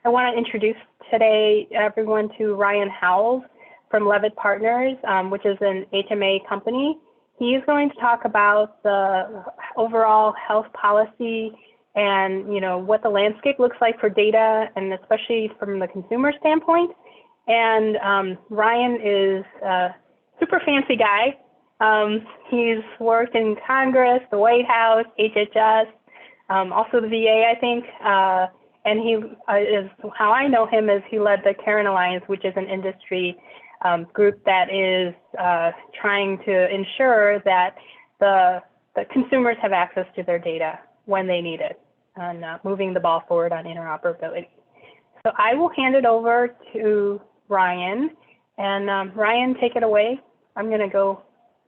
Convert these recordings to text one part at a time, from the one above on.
I want to introduce today everyone to Ryan Howells from Levitt Partners, which is an HMA company. He's going to talk about the overall health policy and what the landscape looks like for data, and especially from the consumer standpoint. And Ryan is a super fancy guy. He's worked in Congress, the White House, HHS, also the VA, I think. And he is, how I know him is he led the Karen Alliance, which is an industry group that is trying to ensure that the consumers have access to their data when they need it, and moving the ball forward on interoperability. So I will hand it over to Ryan, and Ryan, take it away. I'm going to go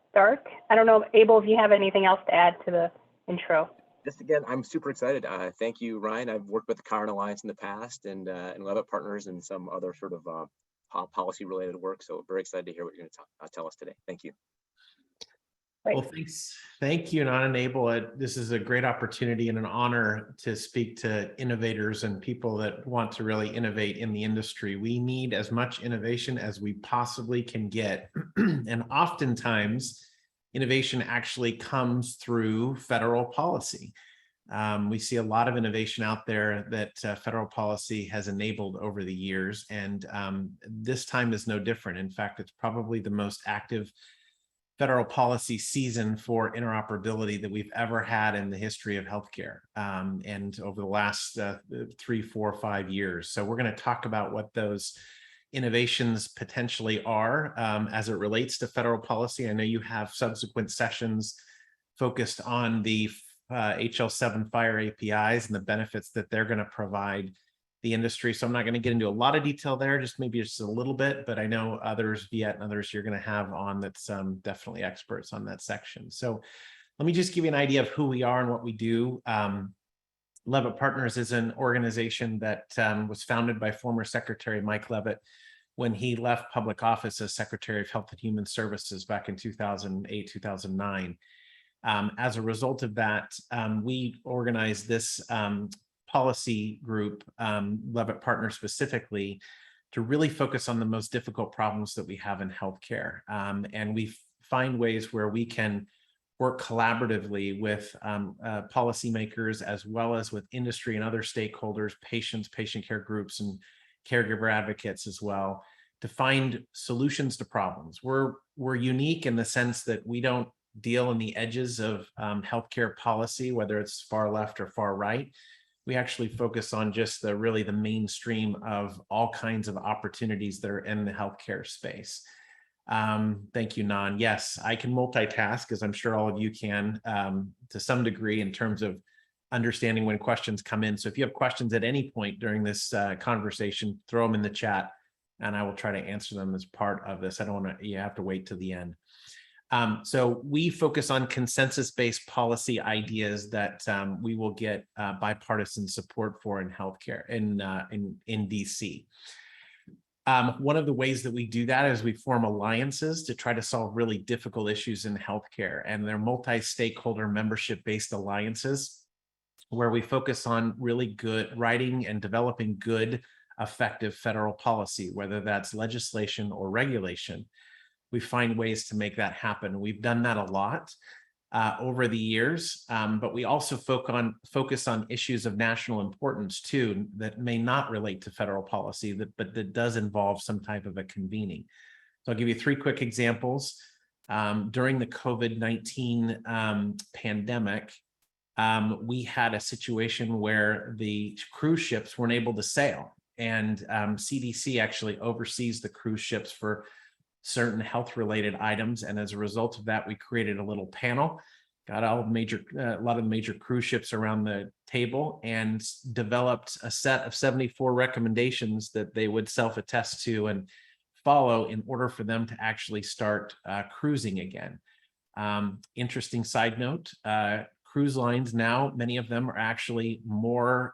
start. I don't know, Abel, if you have anything else to add to the intro. Just again, I'm super excited. Thank you, Ryan. I've worked with the Karen Alliance in the past, and Levitt Partners and some other sort of policy-related work. So very excited to hear what you're going to tell us today. Thank you. Well, thanks. Thank you, Nan and Abel. This is a great opportunity and an honor to speak to innovators and people that want to really innovate in the industry. We need as much innovation as we possibly can get. And oftentimes, innovation actually comes through federal policy. We see a lot of innovation out there that federal policy has enabled over the years, and this time is no different. In fact, it's probably the most active federal policy season for interoperability that we've ever had in the history of healthcare, and over the last 3, 4, 5 years. So we're going to talk about what those innovations potentially are as it relates to federal policy. I know you have subsequent sessions focused on the HL7 FHIR APIs and the benefits that they're going to provide the industry. So I'm not going to get into a lot of detail there, maybe just a little bit, but I know others, Viet and others, you're going to have on that's definitely experts on that section. So let me just give you an idea of who we are and what we do. Levitt Partners is an organization that was founded by former Secretary Mike Levitt when he left public office as Secretary of Health and Human Services back in 2008, 2009. As a result of that, we organized this policy group, Levitt Partners specifically, to really focus on the most difficult problems that we have in healthcare. And we find ways where we can work collaboratively with policymakers, as well as with industry and other stakeholders, patients, patient care groups, and caregiver advocates as well, to find solutions to problems. We're unique in the sense that we don't deal in the edges of healthcare policy, whether it's far left or far right. We actually focus on just the mainstream of all kinds of opportunities that are in the healthcare space. Thank you, Nan. Yes, I can multitask, as I'm sure all of you can, to some degree, in terms of understanding when questions come in. So if you have questions at any point during this conversation, throw them in the chat, and I will try to answer them as part of this. I don't want you have to wait till the end. So we focus on consensus-based policy ideas that we will get bipartisan support for in healthcare in DC. One of the ways that we do that is we form alliances to try to solve really difficult issues in healthcare, and they're multi-stakeholder membership-based alliances where we focus on really good writing and developing good, effective federal policy, whether that's legislation or regulation. We find ways to make that happen. We've done that a lot over the years, but we also focus on issues of national importance too, that may not relate to federal policy, but that does involve some type of a convening. So I'll give you 3 quick examples. During the COVID-19 pandemic, we had a situation where the cruise ships weren't able to sail, and CDC actually oversees the cruise ships for certain health-related items, and as a result of that, we created a little panel, got a lot of the major cruise ships around the table, and developed a set of 74 recommendations that they would self-attest to and follow in order for them to actually start cruising again. Interesting side note: cruise lines now, many of them are actually more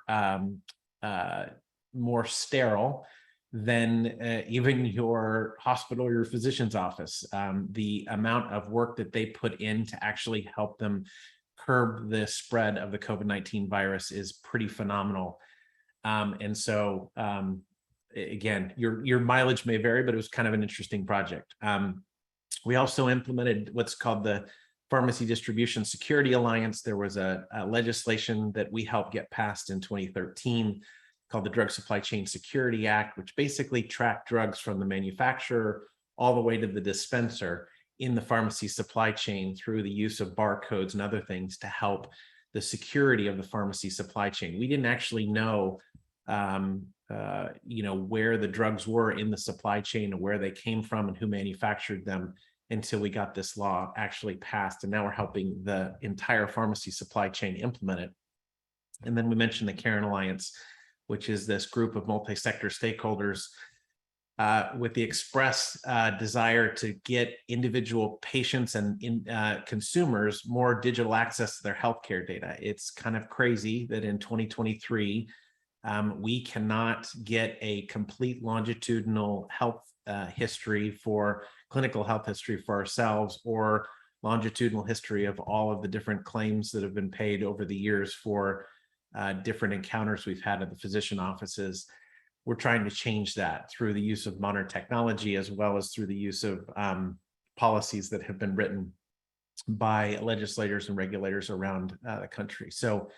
sterile than even your hospital or your physician's office. The amount of work that they put in to actually help them curb the spread of the COVID-19 virus is pretty phenomenal. And so again, your mileage may vary, but it was kind of an interesting project. We also implemented what's called the Pharmacy Distribution Security Alliance. There was a legislation that we helped get passed in 2013 called the Drug Supply Chain Security Act, which basically tracked drugs from the manufacturer all the way to the dispenser in the pharmacy supply chain through the use of barcodes and other things to help the security of the pharmacy supply chain. We didn't actually know, where the drugs were in the supply chain and where they came from and who manufactured them until we got this law actually passed. And now we're helping the entire pharmacy supply chain implement it. And then we mentioned the QHEN Alliance, which is this group of multi-sector stakeholders with the express desire to get individual patients and consumers more digital access to their healthcare data. It's kind of crazy that in 2023, we cannot get a complete longitudinal health history for clinical health history for ourselves, or longitudinal history of all of the different claims that have been paid over the years for different encounters we've had at the physician offices. We're trying to change that through the use of modern technology, as well as through the use of policies that have been written by legislators and regulators around the country. So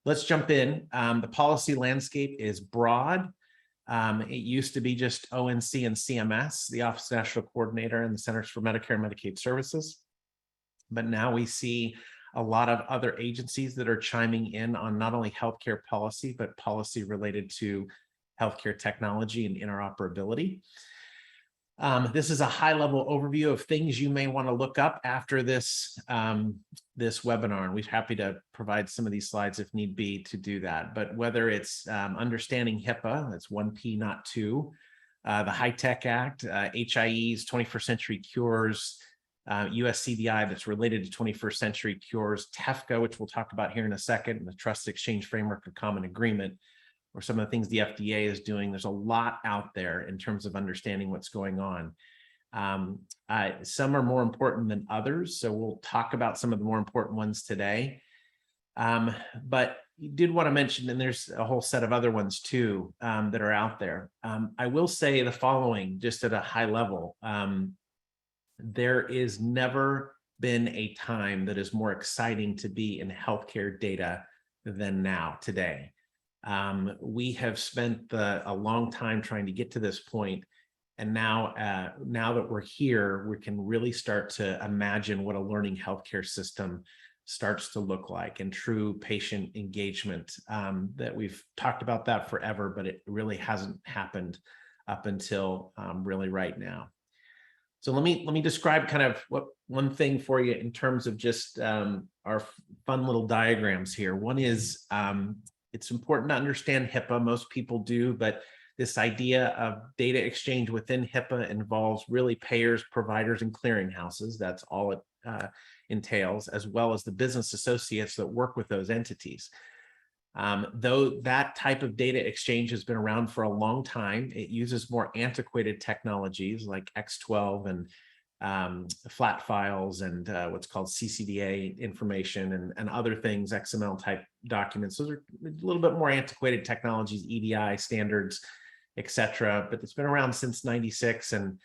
let's jump in. The policy landscape is broad. It used to be just ONC and CMS, the Office of National Coordinator and the Centers for Medicare and Medicaid Services. But now we see a lot of other agencies that are chiming in on not only healthcare policy, but policy related to healthcare technology and interoperability. This is a high-level overview of things you may want to look up after this webinar, and we're happy to provide some of these slides if need be to do that. But whether it's understanding HIPAA, that's 1P, not 2, the HITECH Act, HIE's 21st Century Cures, US CDI that's related to 21st Century Cures, TEFCA, which we'll talk about here in a second, and the Trust Exchange Framework of Common Agreement, or some of the things the FDA is doing. There's a lot out there in terms of understanding what's going on. Some are more important than others, so we'll talk about some of the more important ones today. But you did want to mention, and there's a whole set of other ones too that are out there. I will say the following, just at a high level. There is never been a time that is more exciting to be in healthcare data than now, today. We have spent a long time trying to get to this point, and now that we're here, we can really start to imagine what a learning healthcare system starts to look like, and true patient engagement. That we've talked about that forever, but it really hasn't happened up until really right now. So let me describe kind of one thing for you in terms of just our fun little diagrams here. One is it's important to understand HIPAA. Most people do, but this idea of data exchange within HIPAA involves really payers, providers, and clearinghouses. That's all it entails, as well as the business associates that work with those entities. Though that type of data exchange has been around for a long time, it uses more antiquated technologies like X12 and flat files and what's called CCDA information and other things, XML type documents. Those are a little bit more antiquated technologies, EDI standards, etc. But it's been around since '96, and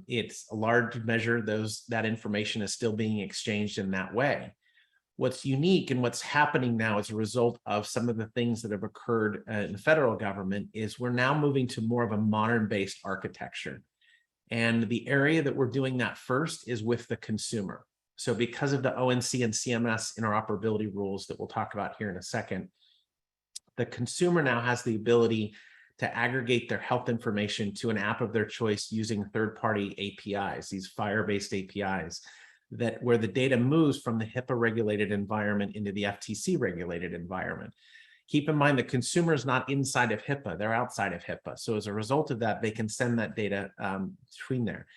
it's a large measure that information is still being exchanged in that way. What's unique and what's happening now as a result of some of the things that have occurred in the federal government is we're now moving to more of a modern-based architecture. And the area that we're doing that first is with the consumer. So because of the ONC and CMS interoperability rules that we'll talk about here in a second, the consumer now has the ability to aggregate their health information to an app of their choice using third-party APIs, these FHIR-based APIs, where the data moves from the HIPAA regulated environment into the FTC regulated environment. Keep in mind the consumer is not inside of HIPAA, they're outside of HIPAA. So as a result of that, they can send that data between there.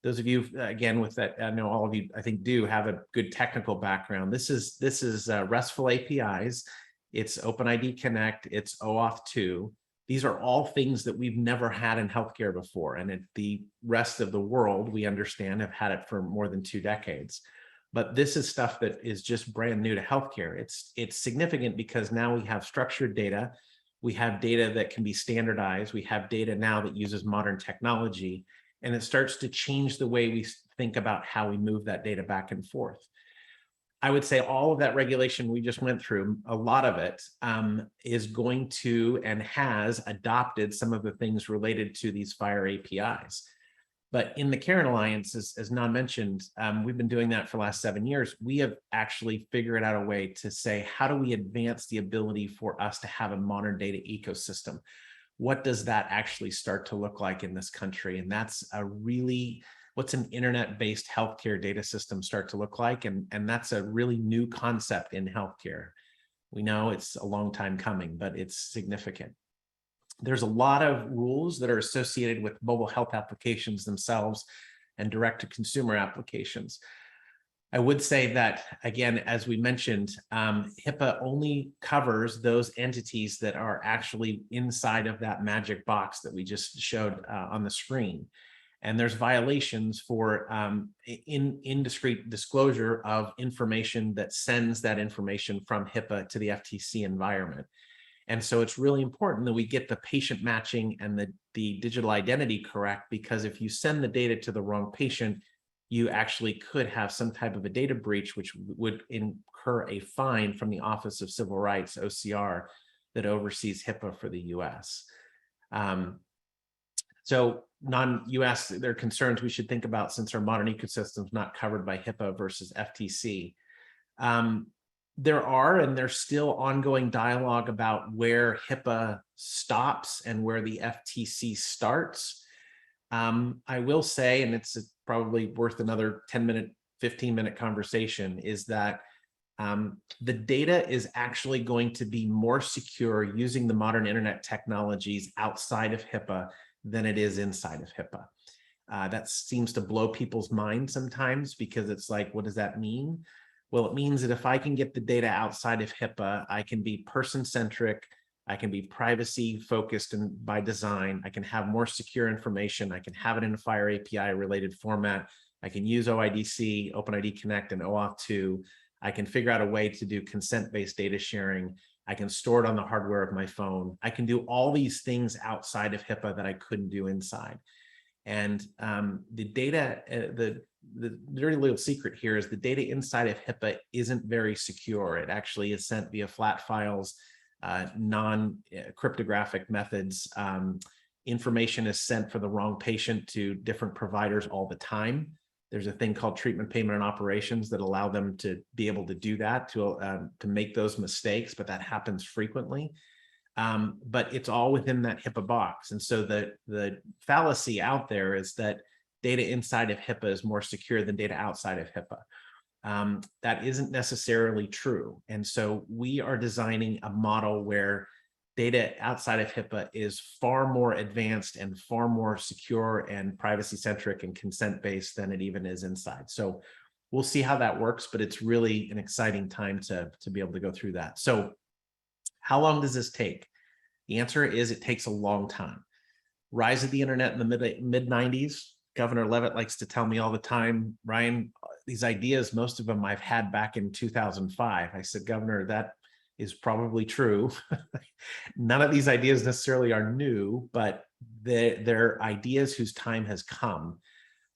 Those of you, again, with that, I know all of you, I think, do have a good technical background. This is RESTful APIs, it's OpenID Connect, it's OAuth 2. These are all things that we've never had in healthcare before. And the rest of the world, we understand, have had it for more than 2 decades. But this is stuff that is just brand new to healthcare. It's significant because now we have structured data We have data that can be standardized. We have data now that uses modern technology, and it starts to change the way we think about how we move that data back and forth. I would say all of that regulation we just went through, a lot of it is going to and has adopted some of the things related to these FHIR APIs. But in the Karen Alliance, as Nan mentioned, we've been doing that for the last 7 years. We have actually figured out a way to say, how do we advance the ability for us to have a modern data ecosystem? What does that actually start to look like in this country? And that's a really, what's an internet-based healthcare data system start to look like? And that's a really new concept in healthcare. We know it's a long time coming, but it's significant. There's a lot of rules that are associated with mobile health applications themselves and direct-to-consumer applications. I would say that, again, as we mentioned, HIPAA only covers those entities that are actually inside of that magic box that we just showed on the screen. And there's violations for indiscreet disclosure of information that sends that information from HIPAA to the FTC environment. And so it's really important that we get the patient matching and the digital identity correct, because if you send the data to the wrong patient, you actually could have some type of a data breach, which would incur a fine from the Office of Civil Rights, OCR, that oversees HIPAA for the US. So non-US, there are concerns we should think about since our modern ecosystem is not covered by HIPAA versus FTC. There's still ongoing dialogue about where HIPAA stops and where the FTC starts. I will say, and it's probably worth another 10-minute, 15-minute conversation, is that the data is actually going to be more secure using the modern internet technologies outside of HIPAA than it is inside of HIPAA. That seems to blow people's minds sometimes, because it's like, what does that mean? Well, it means that if I can get the data outside of HIPAA, I can be person-centric, I can be privacy-focused and by design, I can have more secure information, I can have it in a FHIR API-related format, I can use OIDC, OpenID Connect, and OAuth 2, I can figure out a way to do consent-based data sharing, I can store it on the hardware of my phone, I can do all these things outside of HIPAA that I couldn't do inside. And the data, the dirty little secret here is the data inside of HIPAA isn't very secure. It actually is sent via flat files, non-cryptographic methods. Information is sent for the wrong patient to different providers all the time. There's a thing called treatment, payment, and operations that allow them to be able to do that, to make those mistakes, but that happens frequently. But it's all within that HIPAA box. And so the fallacy out there is that data inside of HIPAA is more secure than data outside of HIPAA. That isn't necessarily true. And so we are designing a model where data outside of HIPAA is far more advanced and far more secure and privacy-centric and consent-based than it even is inside. So we'll see how that works, but it's really an exciting time to be able to go through that. So how long does this take? The answer is it takes a long time. Rise of the internet in the mid-90s, Governor Levitt likes to tell me all the time, Ryan, these ideas, most of them I've had back in 2005. I said, Governor, that is probably true. None of these ideas necessarily are new, but they're ideas whose time has come.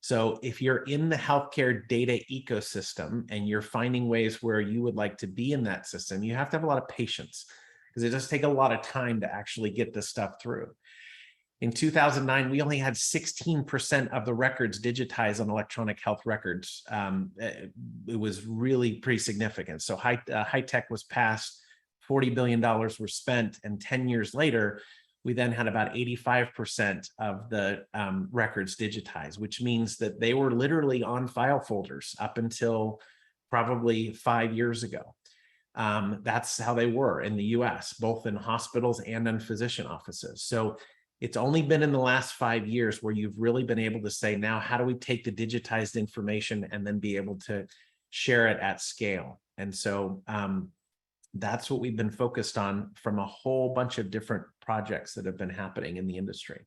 So if you're in the healthcare data ecosystem and you're finding ways where you would like to be in that system, you have to have a lot of patience, because it does take a lot of time to actually get this stuff through. In 2009, we only had 16% of the records digitized on electronic health records. It was really pretty significant. So high-tech was passed, $40 billion were spent, and 10 years later, we then had about 85% of the records digitized, which means that they were literally on file folders up until probably 5 years ago. That's how they were in the US, both in hospitals and in physician offices. So it's only been in the last 5 years where you've really been able to say, now, how do we take the digitized information and then be able to share it at scale? And so that's what we've been focused on from a whole bunch of different projects that have been happening in the industry.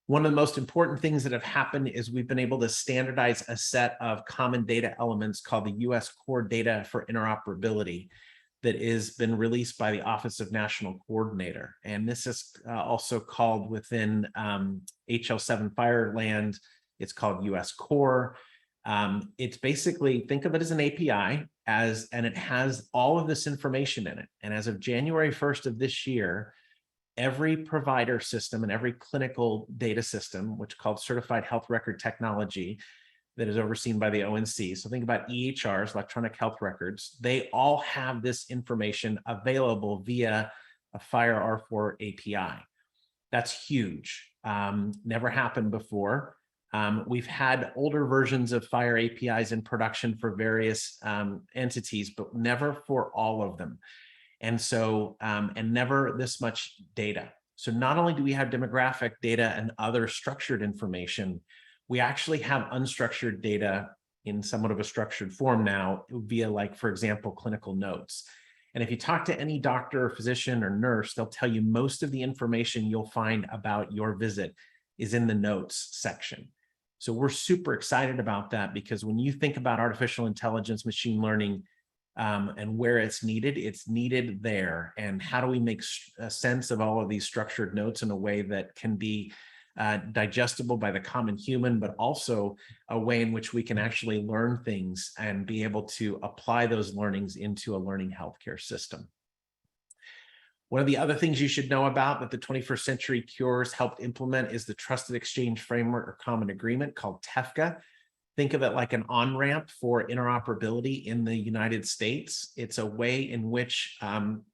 One of the most important things that have happened is we've been able to standardize a set of common data elements called the US Core Data for Interoperability. that has been released by the Office of National Coordinator. And this is also called within HL7 Fireland, it's called US Core. It's basically, think of it as an API, and it has all of this information in it. And as of January 1st of this year, every provider system and every clinical data system, which is called Certified Health Record Technology, that is overseen by the ONC. So think about EHRs, electronic health records. They all have this information available via a FHIR R4 API. That's huge. Never happened before. We've had older versions of FHIR APIs in production for various entities, but never for all of them. And so, and never this much data. So not only do we have demographic data and other structured information, we actually have unstructured data in somewhat of a structured form now via, like, for example, clinical notes. And if you talk to any doctor or physician or nurse, they'll tell you most of the information you'll find about your visit is in the notes section. So we're super excited about that, because when you think about artificial intelligence, machine learning, and where it's needed there. And how do we make a sense of all of these structured notes in a way that can be digestible by the common human, but also a way in which we can actually learn things and be able to apply those learnings into a learning healthcare system. One of the other things you should know about that the 21st Century Cures helped implement is the Trusted Exchange Framework or Common Agreement, called TEFCA. Think of it like an on-ramp for interoperability in the United States. It's a way in which an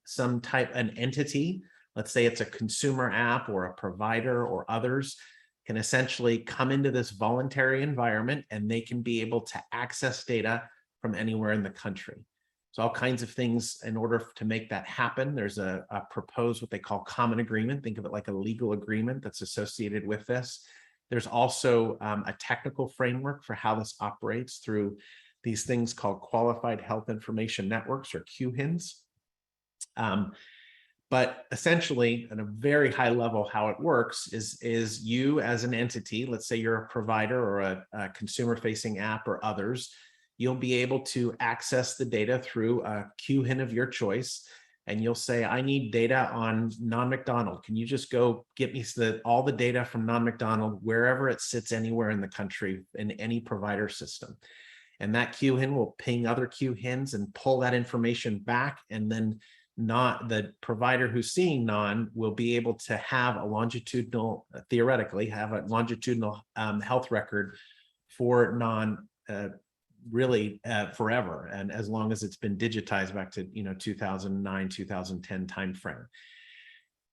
entity, let's say it's a consumer app or a provider or others, can essentially come into this voluntary environment, and they can be able to access data from anywhere in the country. So all kinds of things in order to make that happen. There's a proposed, what they call common agreement. Think of it like a legal agreement that's associated with this. There's also a technical framework for how this operates through these things called Qualified Health Information Networks, or QHENs. But essentially, at a very high level, how it works is you as an entity, let's say you're a provider or a consumer-facing app or others, you'll be able to access the data through a QHEN of your choice. And you'll say, I need data on non-McDonald. Can you just go get me all the data from non-McDonald, wherever it sits anywhere in the country, in any provider system? And that QHEN will ping other QHENs and pull that information back. And then the provider who's seeing non will be able to have a longitudinal, theoretically, have a longitudinal health record for non really forever, and as long as it's been digitized back to 2009, 2010 timeframe.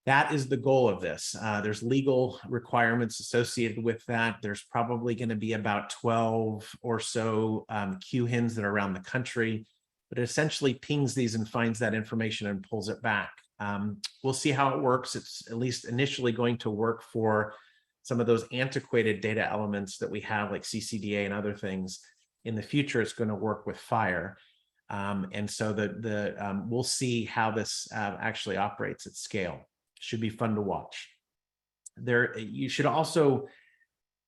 That is the goal of this. There's legal requirements associated with that. There's probably going to be about 12 or so QHENs that are around the country, but it essentially pings these and finds that information and pulls it back. We'll see how it works. It's at least initially going to work for some of those antiquated data elements that we have, like CCDA and other things. In the future, it's going to work with FHIR. And so we'll see how this actually operates at scale. Should be fun to watch. You should also,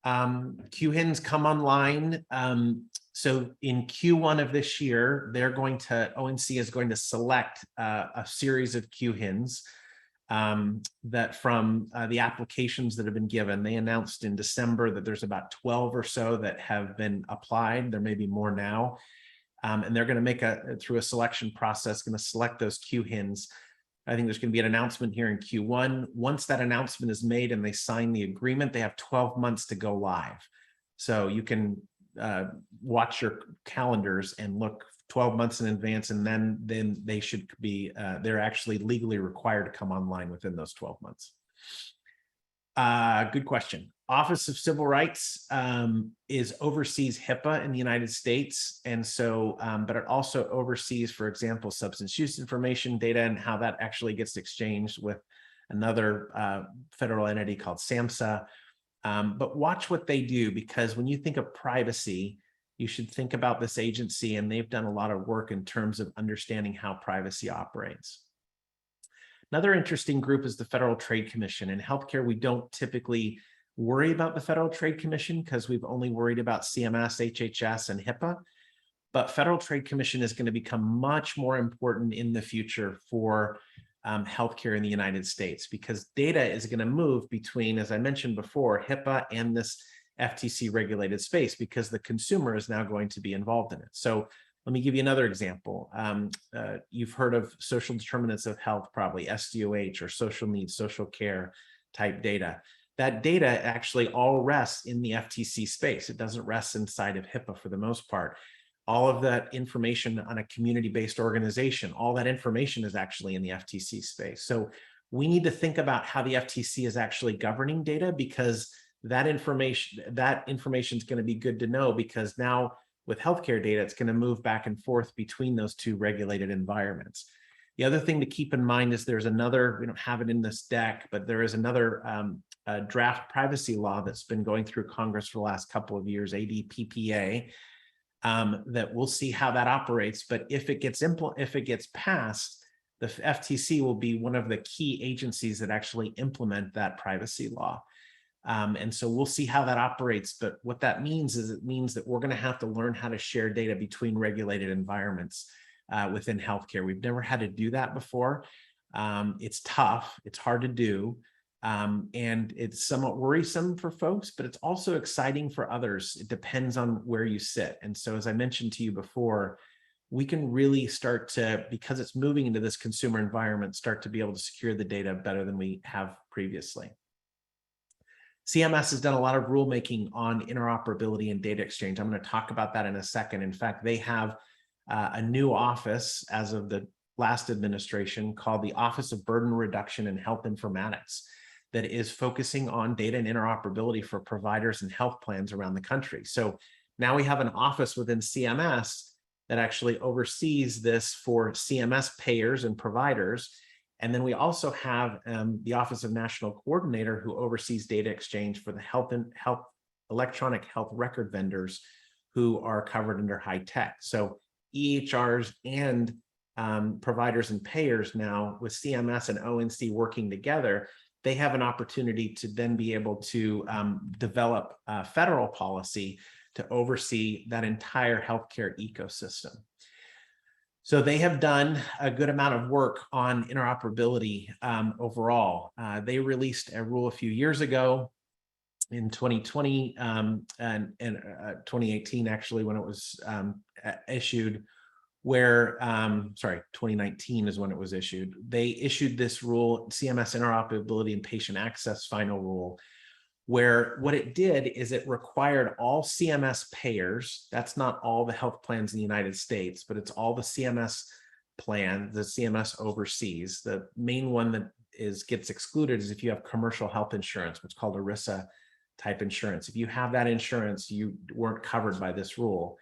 QHENs come online. So in Q1 of this year, ONC is going to select a series of QHENs that from the applications that have been given. They announced in December that there's about 12 or so that have been applied. There may be more now. And they're going to make through a selection process, going to select those QHENs. I think there's going to be an announcement here in Q1. Once that announcement is made and they sign the agreement, they have 12 months to go live. So you can watch your calendars and look 12 months in advance, and then they should be, they're actually legally required to come online within those 12 months. Good question. Office of Civil Rights oversees HIPAA in the United States. And so, but it also oversees, for example, substance use information data and how that actually gets exchanged with another federal entity called SAMHSA. But watch what they do, because when you think of privacy, you should think about this agency, and they've done a lot of work in terms of understanding how privacy operates. Another interesting group is the Federal Trade Commission. In healthcare, we don't typically worry about the Federal Trade Commission because we've only worried about CMS, HHS, and HIPAA. but Federal Trade Commission is going to become much more important in the future for healthcare in the United States, because data is going to move between, as I mentioned before, HIPAA and this FTC regulated space, because the consumer is now going to be involved in it. So let me give you another example. You've heard of social determinants of health, probably SDOH or social needs, social care type data. That data actually all rests in the FTC space. It doesn't rest inside of HIPAA for the most part. All of that information on a community-based organization, all that information is actually in the FTC space. So we need to think about how the FTC is actually governing data, because that information is going to be good to know, because now with healthcare data, it's going to move back and forth between those two regulated environments. The other thing to keep in mind is there's another, we don't have it in this deck, but there is another draft privacy law that's been going through Congress for the last couple of years, ADPPA, that we'll see how that operates. But if it gets passed, the FTC will be one of the key agencies that actually implement that privacy law. And so we'll see how that operates. But what that means is, it means that we're going to have to learn how to share data between regulated environments within healthcare. We've never had to do that before. It's tough. It's hard to do. And it's somewhat worrisome for folks, but it's also exciting for others. It depends on where you sit. And so, as I mentioned to you before, we can really start to, because it's moving into this consumer environment, start to be able to secure the data better than we have previously. CMS has done a lot of rulemaking on interoperability and data exchange. I'm going to talk about that in a second. In fact, they have a new office as of the last administration called the Office of Burden Reduction and Health Informatics, that is focusing on data and interoperability for providers and health plans around the country. So now we have an office within CMS that actually oversees this for CMS payers and providers. And then we also have the Office of National Coordinator, who oversees data exchange for the electronic health record vendors who are covered under high tech. So EHRs and providers and payers now, with CMS and ONC working together, they have an opportunity to then be able to develop federal policy to oversee that entire healthcare ecosystem. So they have done a good amount of work on interoperability overall. They released a rule a few years ago in 2020 and 2018, actually, when it was issued, where, 2019 is when it was issued. They issued this rule, CMS Interoperability and Patient Access Final Rule, where what it did is it required all CMS payers, that's not all the health plans in the United States, but it's all the CMS plan, the CMS oversees. The main one that gets excluded is if you have commercial health insurance, what's called ERISA type insurance. If you have that insurance, you weren't covered by this rule.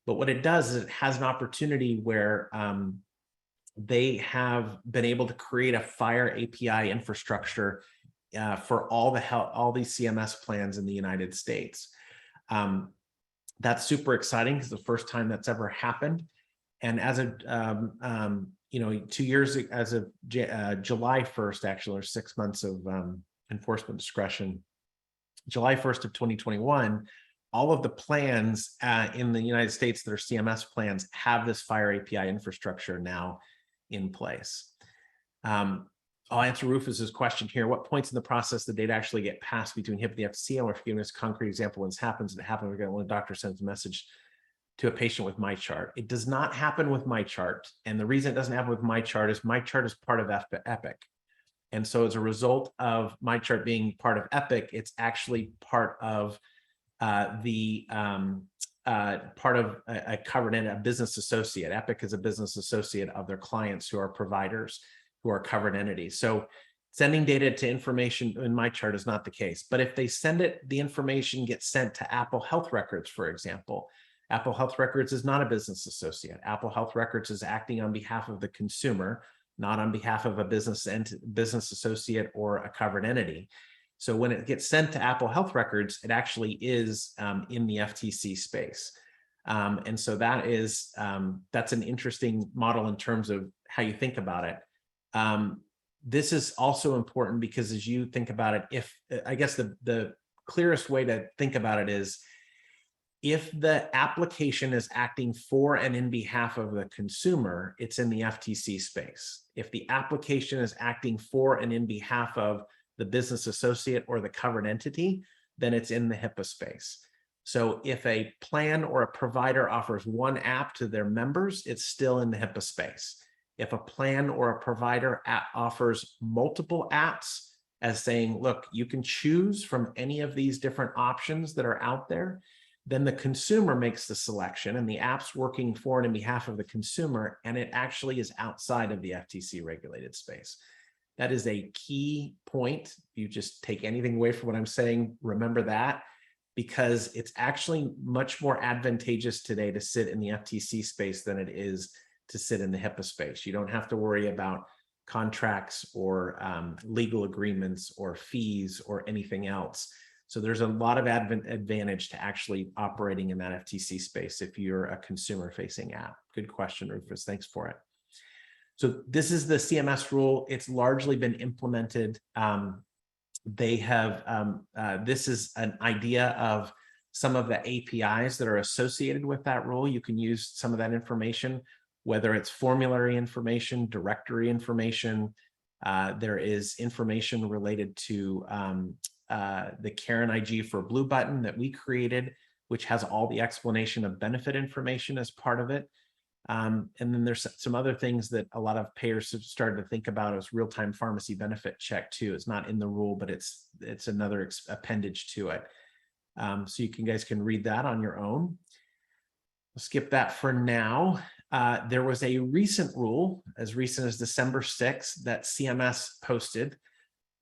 But what it does is it has an opportunity where they have been able to create a FHIR API infrastructure for all these CMS plans in the United States. That's super exciting, because the first time that's ever happened. And as of 2 years, as of July 1st, actually, or 6 months of enforcement discretion, July 1st of 2021, all of the plans in the United States that are CMS plans have this FHIR API infrastructure now in place. I'll answer Rufus's question here. What points in the process did data actually get passed between HIPAA and the FTC? I'm giving this concrete example when this happens. It happens when a doctor sends a message to a patient with MyChart. It does not happen with MyChart. And the reason it doesn't happen with MyChart is MyChart is part of Epic. And so as a result of MyChart being part of Epic, it's actually part of a covered in a business associate. Epic is a business associate of their clients who are providers, who are covered entities. So sending data to information in MyChart is not the case. But if they send it, the information gets sent to Apple Health Records, for example. Apple Health Records is not a business associate. Apple Health Records is acting on behalf of the consumer, not on behalf of a business associate or a covered entity. So when it gets sent to Apple Health Records, it actually is in the FTC space. And so that's an interesting model in terms of how you think about it. This is also important because as you think about it, I guess the clearest way to think about it is, If the application is acting for and in behalf of the consumer, it's in the FTC space. If the application is acting for and in behalf of the business associate or the covered entity, then it's in the HIPAA space. So if a plan or a provider offers one app to their members, it's still in the HIPAA space. If a plan or a provider offers multiple apps as saying, look, you can choose from any of these different options that are out there, then the consumer makes the selection and the app's working for and in behalf of the consumer, and it actually is outside of the FTC regulated space. That is a key point. You just take anything away from what I'm saying, remember that, because it's actually much more advantageous today to sit in the FTC space than it is to sit in the HIPAA space. You don't have to worry about contracts or legal agreements or fees or anything else. So there's a lot of advantage to actually operating in that FTC space if you're a consumer-facing app. Good question, Rufus. Thanks for it. So this is the CMS rule. It's largely been implemented. They have, this is an idea of some of the APIs that are associated with that rule. You can use some of that information, whether it's formulary information, directory information. There is information related to the Karen IG for Blue button that we created, which has all the explanation of benefit information as part of it. And then there's some other things that a lot of payers have started to think about as real-time pharmacy benefit check too. It's not in the rule, but it's another appendage to it. So you guys can read that on your own. We'll skip that for now. There was a recent rule, as recent as December 6th, that CMS posted.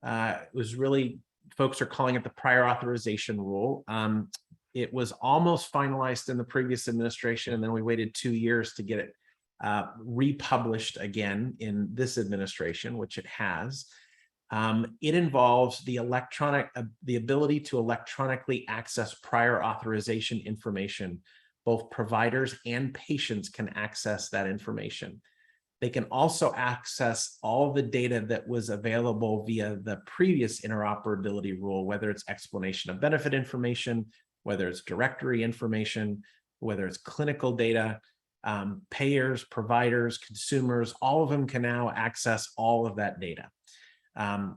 It was really, folks are calling it the prior authorization rule. It was almost finalized in the previous administration, and then we waited 2 years to get it republished again in this administration, which it has. It involves the ability to electronically access prior authorization information. Both providers and patients can access that information. They can also access all the data that was available via the previous interoperability rule, whether it's explanation of benefit information, whether it's directory information, whether it's clinical data, payers, providers, consumers, all of them can now access all of that data.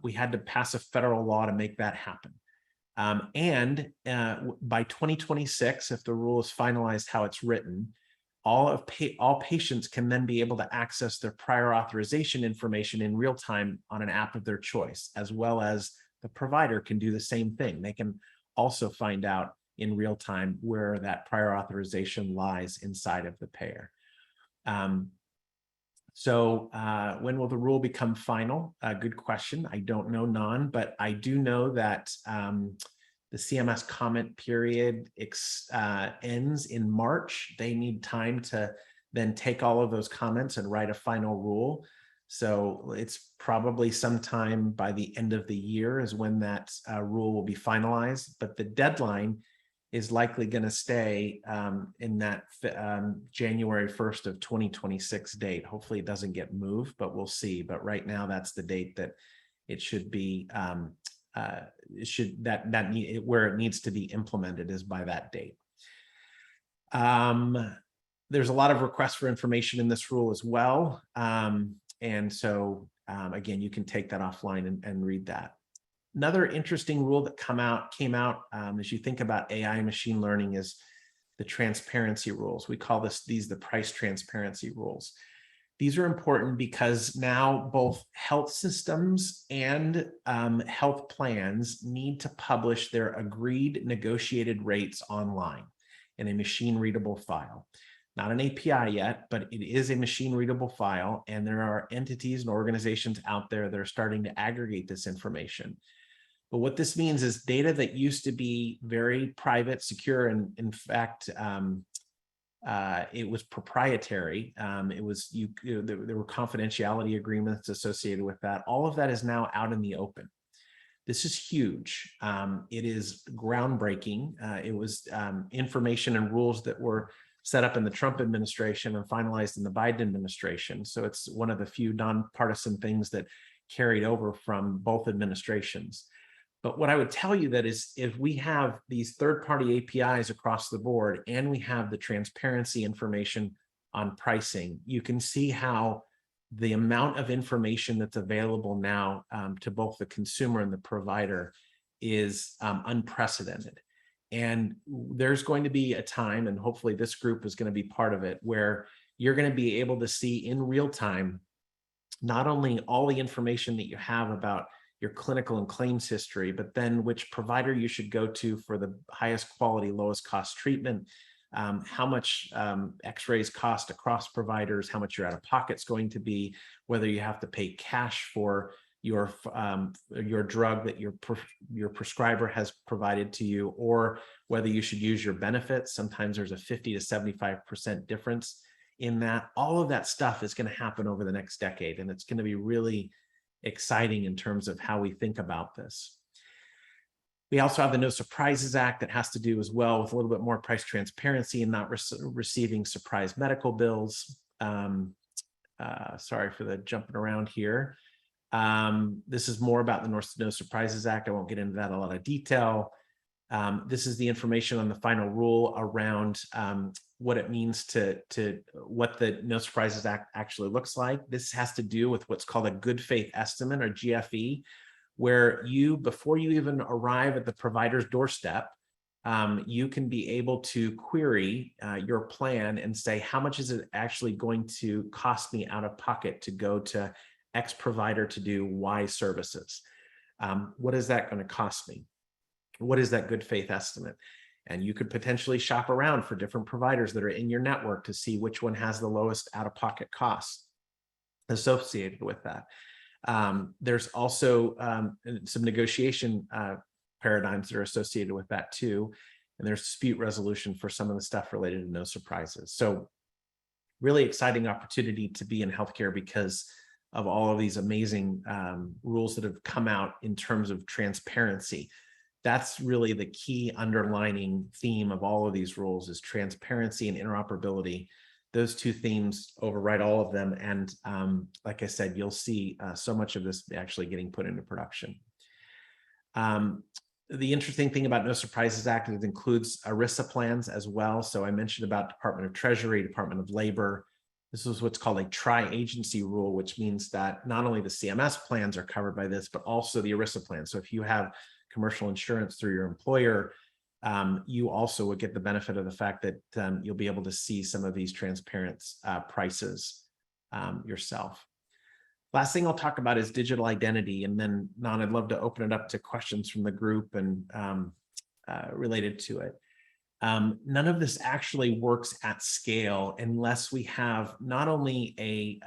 We had to pass a federal law to make that happen. By 2026, if the rule is finalized how it's written, all patients can then be able to access their prior authorization information in real time on an app of their choice, as well as the provider can do the same thing. They can also find out in real time where that prior authorization lies inside of the payer. When will the rule become final? Good question. I don't know, Nan, but I do know that the CMS comment period ends in March. They need time to then take all of those comments and write a final rule. So it's probably sometime by the end of the year is when that rule will be finalized, but the deadline is likely going to stay in that January 1st of 2026 date. Hopefully it doesn't get moved, but we'll see. But right now that's the date that it should be, where it needs to be implemented is by that date. There's a lot of requests for information in this rule as well. And so again, you can take that offline and read that. Another interesting rule that came out as you think about AI and machine learning is the transparency rules. We call these the price transparency rules. These are important because now both health systems and health plans need to publish their agreed negotiated rates online in a machine readable file. Not an API yet, but it is a machine readable file. And there are entities and organizations out there that are starting to aggregate this information. But what this means is data that used to be very private, secure, and in fact, it was proprietary. There were confidentiality agreements associated with that. All of that is now out in the open. This is huge. It is groundbreaking. It was information and rules that were set up in the Trump administration and finalized in the Biden administration. So it's one of the few nonpartisan things that carried over from both administrations. But what I would tell you that is, if we have these third-party APIs across the board and we have the transparency information on pricing, you can see how the amount of information that's available now to both the consumer and the provider is unprecedented. And there's going to be a time, and hopefully this group is going to be part of it, where you're going to be able to see in real time not only all the information that you have about your clinical and claims history, but then which provider you should go to for the highest quality, lowest cost treatment, how much x-rays cost across providers, how much your out-of-pocket's going to be, whether you have to pay cash for your drug that your prescriber has provided to you, or whether you should use your benefits. Sometimes there's a 50 to 75% difference in that. All of that stuff is going to happen over the next decade, and it's going to be really exciting in terms of how we think about this. We also have the No Surprises Act that has to do as well with a little bit more price transparency and not receiving surprise medical bills. Sorry for the jumping around here. This is more about the No Surprises Act. I won't get into that in a lot of detail. This is the information on the final rule around what it means to what the No Surprises Act actually looks like. This has to do with what's called a good faith estimate, or GFE, where you, before you even arrive at the provider's doorstep, you can be able to query your plan and say, how much is it actually going to cost me out of pocket to go to X provider to do Y services? What is that going to cost me? What is that good faith estimate? And you could potentially shop around for different providers that are in your network to see which one has the lowest out-of-pocket costs associated with that. There's also some negotiation paradigms that are associated with that too. And there's dispute resolution for some of the stuff related to no surprises. So really exciting opportunity to be in healthcare because of all of these amazing rules that have come out in terms of transparency. That's really the key underlining theme of all of these rules, is transparency and interoperability. Those two themes override all of them. And like I said, you'll see so much of this actually getting put into production. The interesting thing about No Surprises Act is it includes ERISA plans as well. So I mentioned about Department of Treasury, Department of Labor. This is what's called a Triagency Rule, which means that not only the CMS plans are covered by this, but also the ERISA plans. So if you have commercial insurance through your employer, you also would get the benefit of the fact that you'll be able to see some of these transparent prices yourself. Last thing I'll talk about is digital identity. And then, Nan, I'd love to open it up to questions from the group and related to it. None of this actually works at scale unless we have not only a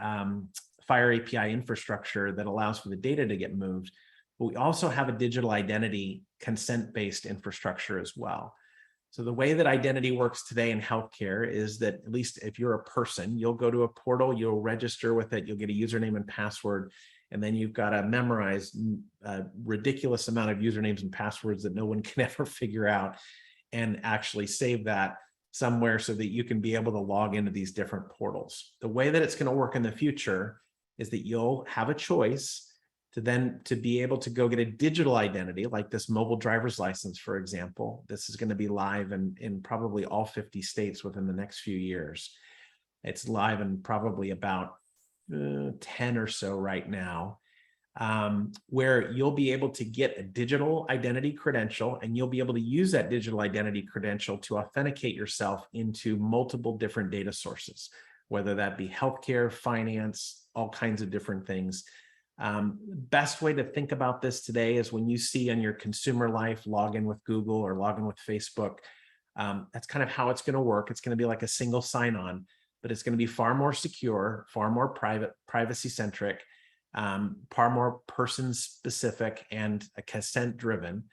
FHIR API infrastructure that allows for the data to get moved, but we also have a digital identity consent-based infrastructure as well. So the way that identity works today in healthcare is that, at least if you're a person, you'll go to a portal, you'll register with it, you'll get a username and password, and then you've got to memorize a ridiculous amount of usernames and passwords that no one can ever figure out, and actually save that somewhere so that you can be able to log into these different portals. The way that it's going to work in the future is that you'll have a choice to be able to go get a digital identity, like this mobile driver's license, for example. This is going to be live in probably all 50 states within the next few years. It's live in probably about 10 or so right now, where you'll be able to get a digital identity credential, and you'll be able to use that digital identity credential to authenticate yourself into multiple different data sources, whether that be healthcare, finance, all kinds of different things. Best way to think about this today is when you see on your consumer life, log in with Google or log in with Facebook. That's kind of how it's going to work. It's going to be like a single sign-on, but it's going to be far more secure, far more privacy-centric, far more person-specific and consent-driven.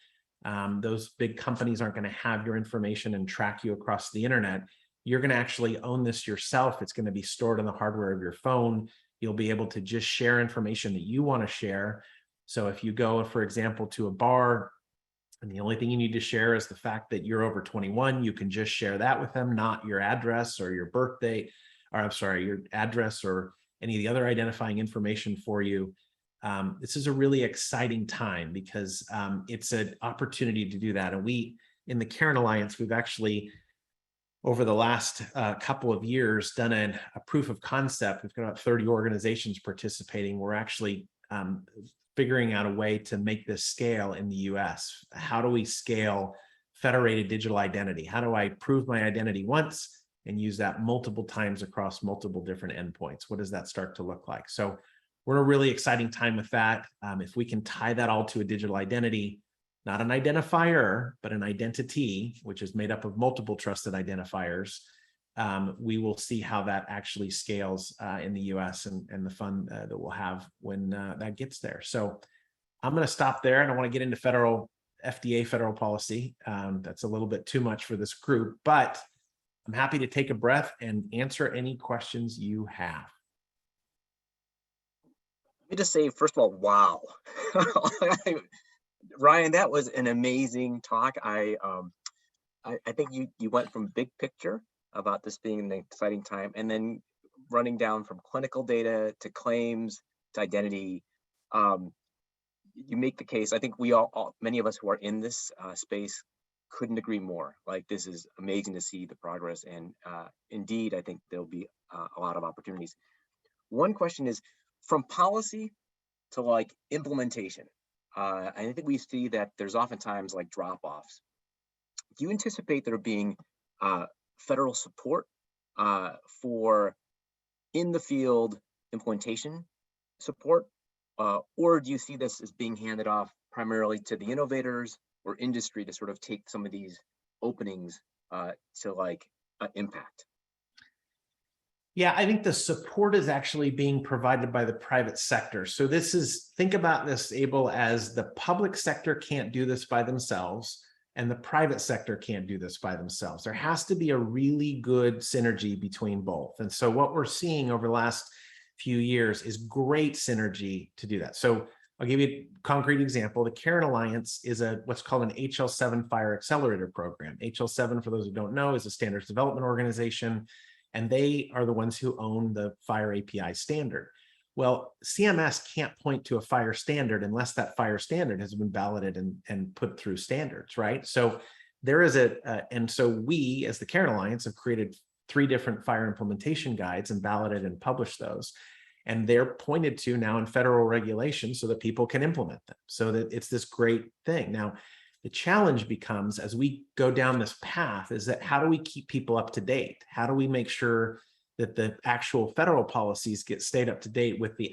Those big companies aren't going to have your information and track you across the internet. You're going to actually own this yourself. It's going to be stored in the hardware of your phone. You'll be able to just share information that you want to share. So if you go, for example, to a bar, and the only thing you need to share is the fact that you're over 21, you can just share that with them, not your address or your birthday, or I'm sorry, your address or any of the other identifying information for you. this is a really exciting time because it's an opportunity to do that. And we, in the Cairn Alliance, we've actually, over the last couple of years, done a proof of concept. We've got about 30 organizations participating. We're actually figuring out a way to make this scale in the US. How do we scale federated digital identity? How do I prove my identity once and use that multiple times across multiple different endpoints? What does that start to look like? So we're in a really exciting time with that. If we can tie that all to a digital identity, not an identifier, but an identity, which is made up of multiple trusted identifiers, we will see how that actually scales in the US and the fun that we'll have when that gets there. So I'm going to stop there. And I want to get into FDA federal policy. That's a little bit too much for this group, but I'm happy to take a breath and answer any questions you have. Let me just say, first of all, wow. Ryan, that was an amazing talk. I think you went from big picture about this being an exciting time, and then running down from clinical data to claims to identity. You make the case. I think we all many of us who are in this space couldn't agree more. Like, this is amazing to see the progress, and indeed, I think there'll be a lot of opportunities. One question is, from policy to like implementation, I think we see that there's oftentimes like drop-offs. Do you anticipate there being federal support for in the field implementation support, or do you see this as being handed off primarily to the innovators or industry to sort of take some of these openings to like impact? Yeah, I think the support is actually being provided by the private sector. So this is, think about this, Abel, as the public sector can't do this by themselves and the private sector can't do this by themselves. There has to be a really good synergy between both. And so what we're seeing over the last few years is great synergy to do that. So I'll give you a concrete example. The Cairn Alliance is what's called an HL7 Fire Accelerator Program. HL7, for those who don't know, is a standards development organization, and they are the ones who own the fire API standard. Well, CMS can't point to a fire standard unless that fire standard has been balloted and put through standards, right? So there is and so we, as the Cairn Alliance, have created 3 different fire implementation guides and balloted and published those. And they're pointed to now in federal regulations so that people can implement them. So that it's this great thing. Now, the challenge becomes, as we go down this path, is that how do we keep people up to date? How do we make sure that the actual federal policies stayed up to date with the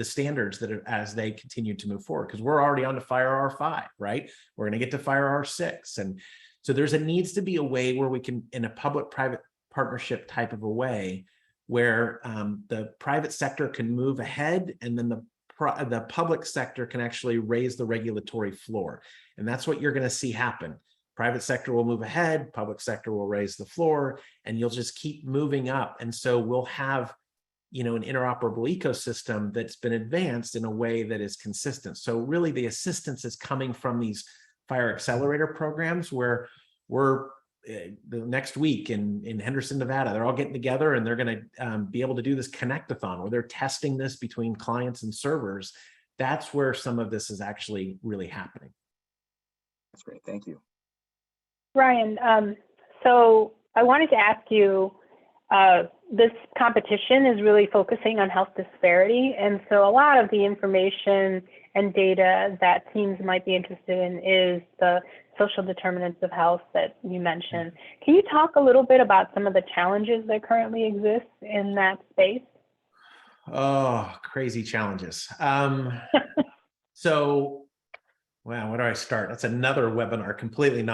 standards that are, as they continue to move forward? Because we're already on to Fire R5, right? We're going to get to Fire R6, and so needs to be a way where we can, in a public-private partnership type of a way, where the private sector can move ahead, and then the public sector can actually raise the regulatory floor. And that's what you're going to see happen. Private sector will move ahead, public sector will raise the floor, and you'll just keep moving up. And so we'll have, an interoperable ecosystem that's been advanced in a way that is consistent. So really the assistance is coming from these fire accelerator programs, where we're the next week in Henderson, Nevada, they're all getting together and they're going to be able to do this connect-a-thon where they're testing this between clients and servers. That's where some of this is actually really happening. That's great. Thank you. Ryan, so I wanted to ask you, this competition is really focusing on health disparity. And so a lot of the information and data that teams might be interested in is the social determinants of health that you mentioned. Can you talk a little bit about some of the challenges that currently exist in that space? Oh, crazy challenges. So, wow, where do I start? That's another webinar, completely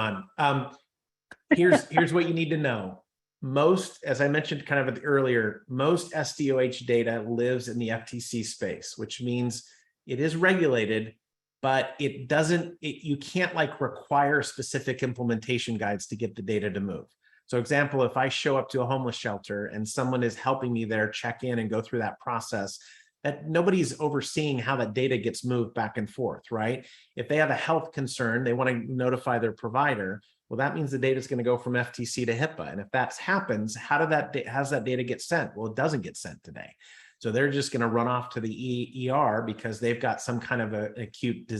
here's what you need to know. Most, as I mentioned kind of earlier, most SDOH data lives in the FTC space, which means it is regulated, but it doesn't, you can't like require specific implementation guides to get the data to move. So example, if I show up to a homeless shelter and someone is helping me there check in and go through that process, that nobody's overseeing how that data gets moved back and forth, right? If they have a health concern, they want to notify their provider. Well, that means the data is going to go from FTC to HIPAA. And if that happens, how's that data get sent? Well, it doesn't get sent today. So they're just going to run off to the ER because they've got some kind of an acute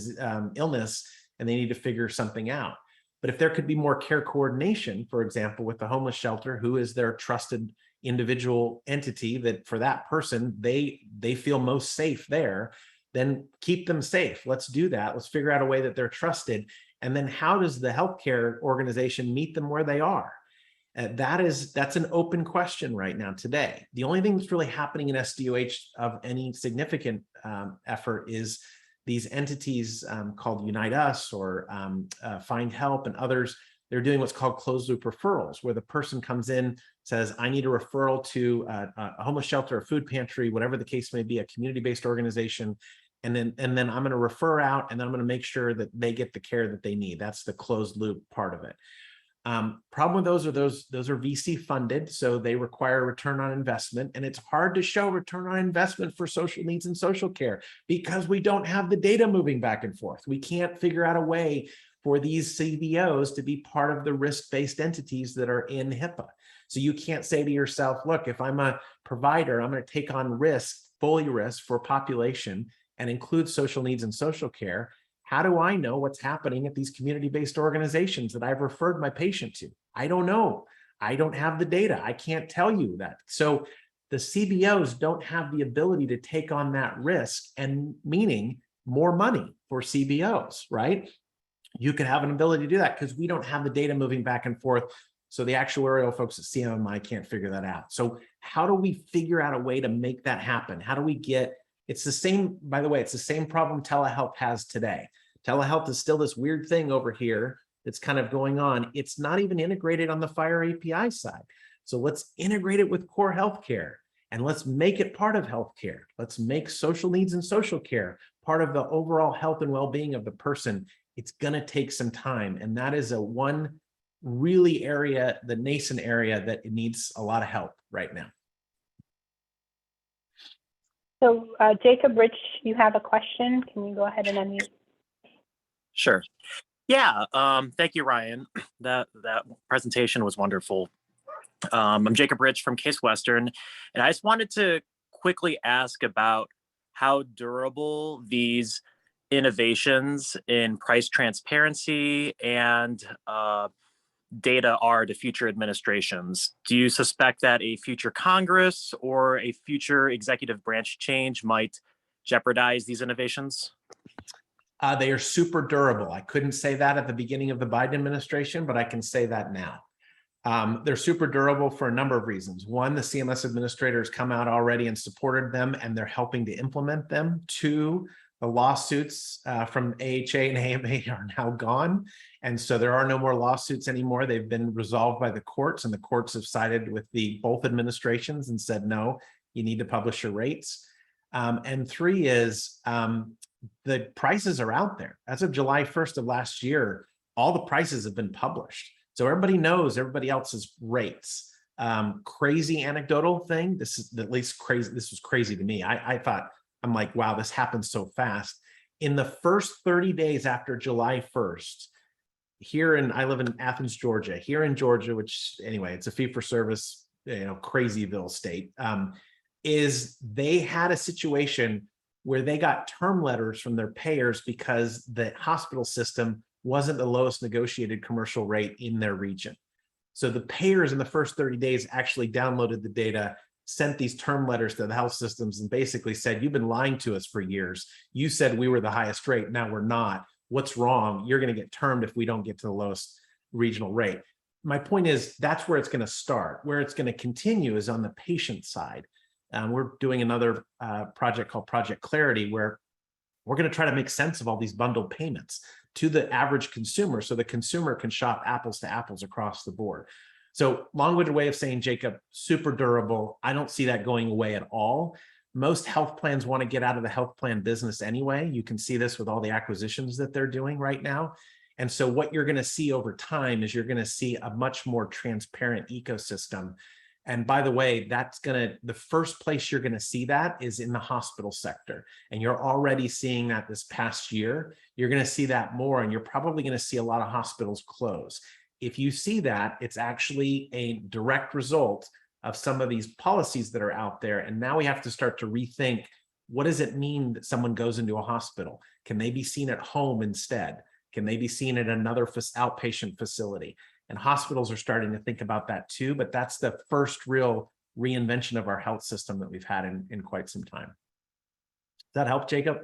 illness and they need to figure something out. But if there could be more care coordination, for example, with the homeless shelter, who is their trusted individual entity that for that person, they feel most safe there, then keep them safe. Let's do that. Let's figure out a way that they're trusted. And then how does the healthcare organization meet them where they are? That's an open question right now today. The only thing that's really happening in SDOH of any significant effort is these entities called Unite Us or Find Help and others. They're doing what's called closed loop referrals, where the person comes in, says, I need a referral to a homeless shelter, a food pantry, whatever the case may be, a community-based organization. And then I'm going to refer out, and then I'm going to make sure that they get the care that they need. That's the closed loop part of it. Problem with those are VC funded, so they require a return on investment, and it's hard to show return on investment for social needs and social care because we don't have the data moving back and forth. We can't figure out a way for these CBOs to be part of the risk-based entities that are in HIPAA. So you can't say to yourself, look, if I'm a provider, I'm going to take on risk, fully risk for population and include social needs and social care. How do I know what's happening at these community-based organizations that I've referred my patient to? I don't know. I don't have the data. I can't tell you that. So the CBOs don't have the ability to take on that risk, and meaning more money for CBOs, right? You could have an ability to do that because we don't have the data moving back and forth. So the actuarial folks at CMMI can't figure that out. So how do we figure out a way to make that happen? How do we get, it's the same, by the way, it's the same problem telehealth has today. Telehealth is still this weird thing over here that's kind of going on. It's not even integrated on the FHIR API side. So let's integrate it with core healthcare and let's make it part of healthcare. Let's make social needs and social care part of the overall health and well-being of the person. It's going to take some time. And that is one really area, the nascent area, that it needs a lot of help right now. So Jacob Rich, you have a question. Can you go ahead and unmute? Sure. Yeah. Thank you, Ryan. That presentation was wonderful. I'm Jacob Rich from Case Western, and I just wanted to quickly ask about how durable these innovations in price transparency and data are to future administrations. Do you suspect that a future Congress or a future executive branch change might jeopardize these innovations? They are super durable. I couldn't say that at the beginning of the Biden administration, but I can say that now. They're super durable for a number of reasons. One, the CMS administrators come out already and supported them, and they're helping to implement them. Two, the lawsuits from AHA and AMA are now gone. And so there are no more lawsuits anymore. They've been resolved by the courts, and the courts have sided with both administrations and said, no, you need to publish your rates. And three is the prices are out there. As of July 1st of last year, all the prices have been published. So everybody knows everybody else's rates. Crazy anecdotal thing. This is at least crazy. This was crazy to me. I thought, I'm like, wow, this happened so fast. In the first 30 days after July 1st, I live in Athens, Georgia. Here in Georgia, which anyway, it's a fee-for-service, crazyville state, is they had a situation where they got term letters from their payers because the hospital system wasn't the lowest negotiated commercial rate in their region. So the payers in the first 30 days actually downloaded the data, sent these term letters to the health systems, and basically said, you've been lying to us for years. You said we were the highest rate. Now we're not. What's wrong? You're going to get termed if we don't get to the lowest regional rate. My point is, that's where it's going to start. Where it's going to continue is on the patient side. We're doing another project called Project Clarity, where we're going to try to make sense of all these bundled payments to the average consumer, so the consumer can shop apples to apples across the board. So long-winded way of saying, Jacob, super durable. I don't see that going away at all. Most health plans want to get out of the health plan business anyway. You can see this with all the acquisitions that they're doing right now. And so what you're going to see over time is you're going to see a much more transparent ecosystem. And by the way, the first place you're going to see that is in the hospital sector. And you're already seeing that this past year. You're going to see that more, and you're probably going to see a lot of hospitals close. If you see that, it's actually a direct result of some of these policies that are out there. And now we have to start to rethink, what does it mean that someone goes into a hospital? Can they be seen at home instead? Can they be seen at another outpatient facility? And hospitals are starting to think about that too, but that's the first real reinvention of our health system that we've had in quite some time. Does that help, Jacob?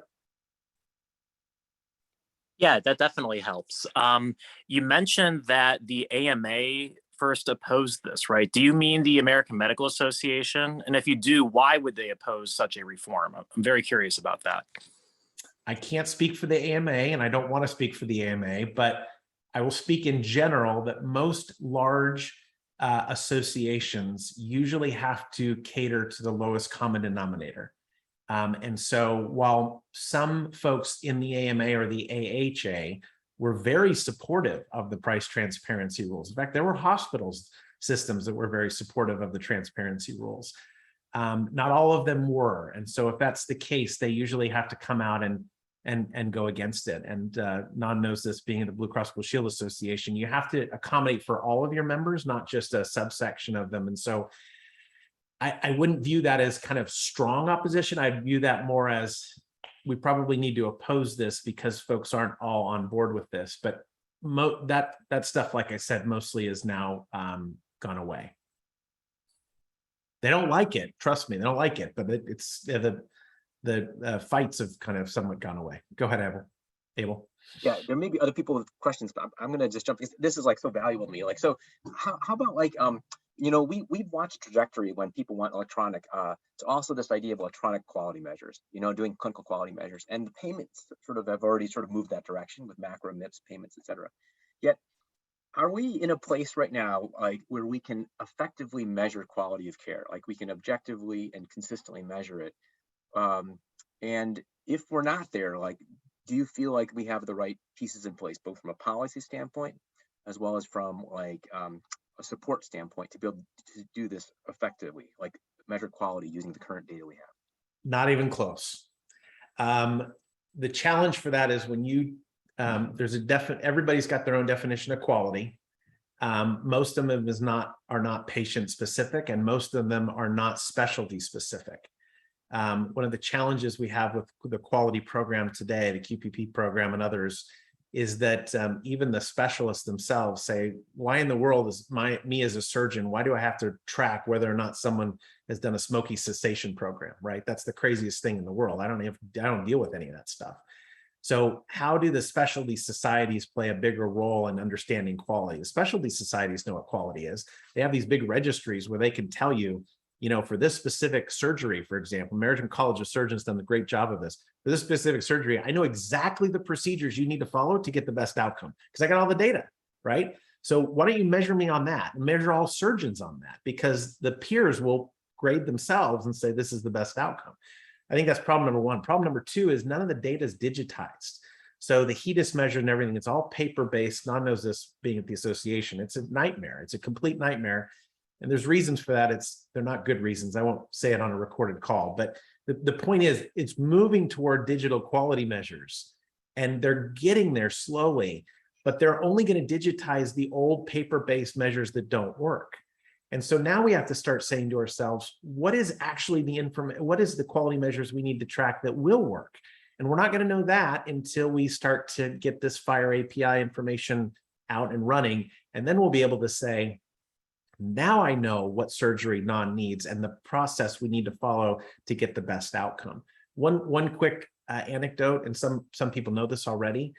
Yeah, that definitely helps. You mentioned that the AMA first opposed this, right? Do you mean the American Medical Association? And if you do, why would they oppose such a reform? I'm very curious about that. I can't speak for the AMA, and I don't want to speak for the AMA, but I will speak in general that most large associations usually have to cater to the lowest common denominator. And so while some folks in the AMA or the AHA were very supportive of the price transparency rules, in fact, there were hospitals systems that were very supportive of the transparency rules. Not all of them were. And so if that's the case, they usually have to come out and go against it. And Non knows this, being in the Blue Cross Blue Shield Association, you have to accommodate for all of your members, not just a subsection of them. And so I wouldn't view that as kind of strong opposition. I'd view that more as, we probably need to oppose this because folks aren't all on board with this. But that stuff, like I said, mostly is now gone away. They don't like it. Trust me, they don't like it. But it's the fights have kind of somewhat gone away. Go ahead, Abel. Yeah, there may be other people with questions, but I'm going to just jump because this is like so valuable to me. Like, so how about like, you know, we've watched trajectory when people want electronic, to also this idea of electronic quality measures, you know, doing clinical quality measures, and the payments sort of have already sort of moved that direction with macro MIPS payments, et cetera. Yet, are we in a place right now, like, where we can effectively measure quality of care? Like, we can objectively and consistently measure it. And if we're not there, like, do you feel like we have the right pieces in place, both from a policy standpoint, as well as from like a support standpoint, to be able to do this effectively, like measure quality using the current data we have? Not even close. The challenge for that is when you, there's a definite, everybody's got their own definition of quality. Most of them are not patient specific, and most of them are not specialty specific. One of the challenges we have with the quality program today, the QPP program and others, is that even the specialists themselves say, why in the world is me as a surgeon, why do I have to track whether or not someone has done a smoking cessation program, right? That's the craziest thing in the world. I don't deal with any of that stuff. So how do the specialty societies play a bigger role in understanding quality? The specialty societies know what quality is. They have these big registries where they can tell you, you know, for this specific surgery, for example, American College of Surgeons done a great job of this. For this specific surgery, I know exactly the procedures you need to follow to get the best outcome because I got all the data, right? So why don't you measure me on that? Measure all surgeons on that, because the peers will grade themselves and say this is the best outcome. I think that's problem number one. Problem number two is none of the data is digitized. So the HEDIS measure and everything, it's all paper-based. Non knows this, being at the association. It's a nightmare. It's a complete nightmare. And there's reasons for that. They're not good reasons. I won't say it on a recorded call, but the point is it's moving toward digital quality measures, and they're getting there slowly, but they're only going to digitize the old paper-based measures that don't work. And so now we have to start saying to ourselves, what is actually the information? What is the quality measures we need to track that will work? And we're not going to know that until we start to get this FHIR API information out and running. And then we'll be able to say, now I know what surgery non needs and the process we need to follow to get the best outcome. One quick anecdote, and some people know this already.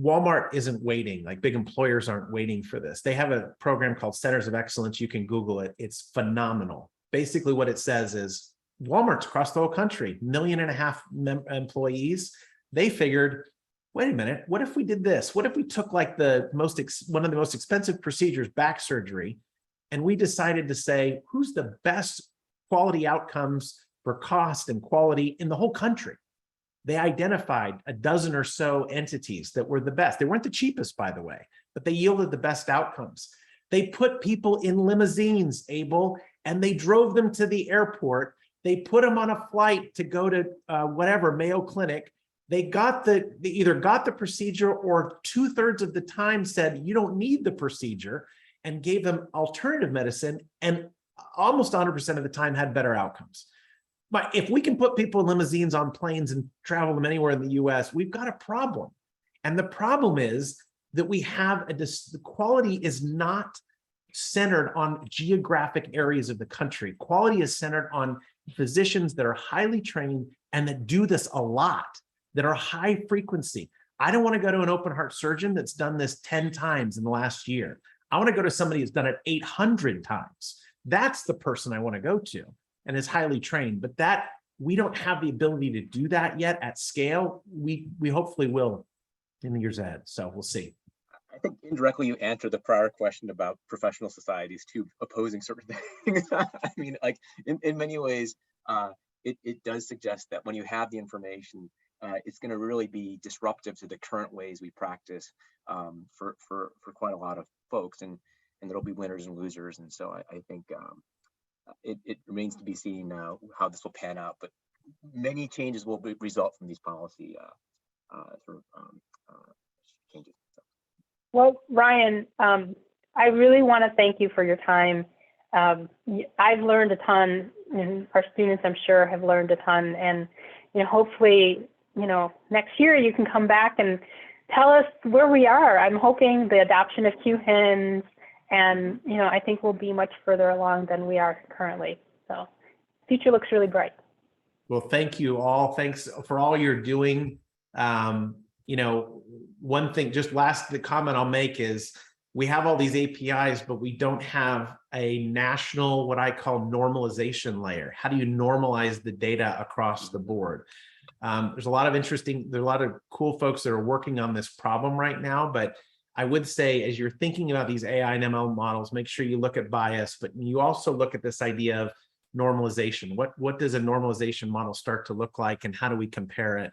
Walmart isn't waiting, like big employers aren't waiting for this. They have a program called Centers of Excellence. You can Google it. It's phenomenal. Basically what it says is Walmart's across the whole country, 1.5 million employees. They figured, wait a minute, what if we did this? What if we took like one of the most expensive procedures, back surgery, and we decided to say, who's the best quality outcomes for cost and quality in the whole country? They identified a dozen or so entities that were the best. They weren't the cheapest, by the way, but they yielded the best outcomes. They put people in limousines, Abel, and they drove them to the airport. They put them on a flight to go to whatever, Mayo Clinic. They either got the procedure or 2/3 of the time said, you don't need the procedure, and gave them alternative medicine. And almost 100% of the time had better outcomes. But if we can put people in limousines on planes and travel them anywhere in the US, we've got a problem. And the problem is that we have the quality is not centered on geographic areas of the country. Quality is centered on physicians that are highly trained and that do this a lot, that are high frequency. I don't want to go to an open heart surgeon that's done this 10 times in the last year. I want to go to somebody who's done it 800 times. That's the person I want to go to and is highly trained. But that we don't have the ability to do that yet at scale. We hopefully will in the years ahead. So we'll see. I think indirectly you answered the prior question about professional societies too opposing certain things. I mean, like in many ways, it does suggest that when you have the information, it's going to really be disruptive to the current ways we practice for quite a lot of folks, and there'll be winners and losers. And so I think it remains to be seen how this will pan out. But many changes will result from these policy changes. So. Well, Ryan, I really want to thank you for your time. I've learned a ton, and our students, I'm sure, have learned a ton. And hopefully, next year you can come back and tell us where we are. I'm hoping the adoption of QHENs, and I think we'll be much further along than we are currently. So, future looks really bright. Well, thank you all. Thanks for all you're doing. One thing, the comment I'll make is we have all these APIs, but we don't have a national, what I call normalization layer. How do you normalize the data across the board? There's a lot of cool folks that are working on this problem right now, but I would say as you're thinking about these AI and ML models, make sure you look at bias, but you also look at this idea of normalization. What does a normalization model start to look like, and how do we compare it?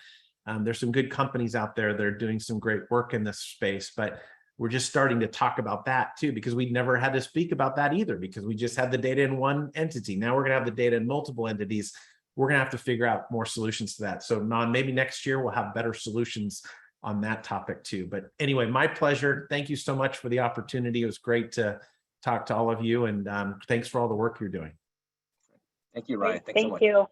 There's some good companies out there that are doing some great work in this space, but we're just starting to talk about that too, because we never had to speak about that either, because we just had the data in one entity. Now we're going to have the data in multiple entities. We're going to have to figure out more solutions to that. So maybe next year we'll have better solutions on that topic too. But anyway, my pleasure. Thank you so much for the opportunity. It was great to talk to all of you, and thanks for all the work you're doing. Thank you, Ryan. Thanks so much. Thank you.